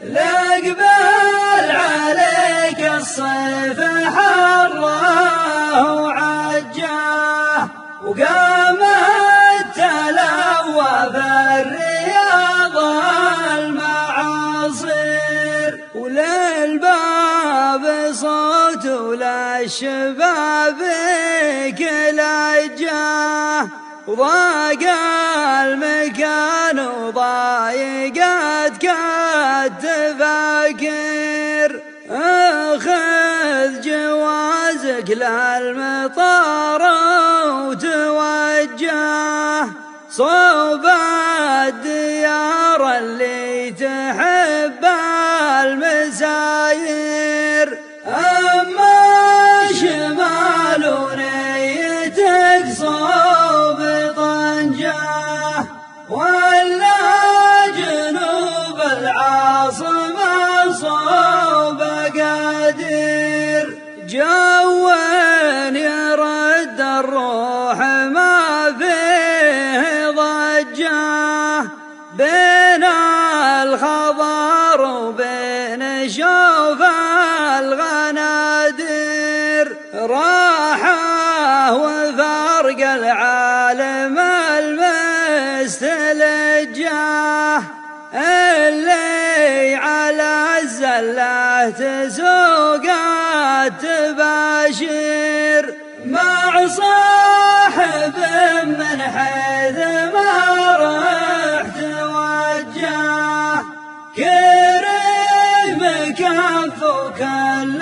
الأقبال عليك الصيف حره وعجاه، وقامت تلوى بالرياض المعاصير، وللباب صوت وللشباب كلجاه، وضاق المكان وضايقتك التفاكير. اخذ جوازك للمطار وتوجه صوب الديار اللي تحب المساير. اما شمال ونيتك صوب طنجة، ولا جنوب العاصمة صوب قدير، جو يرد الروح ما فيه ضجة، بين الخضار وبين شوف الغنادير، راحة وفرق العالم المستلجة، اللي على الزلة تسوق التباشير، مع صاحب من حيث ما رحت وجه، كريم كف وكل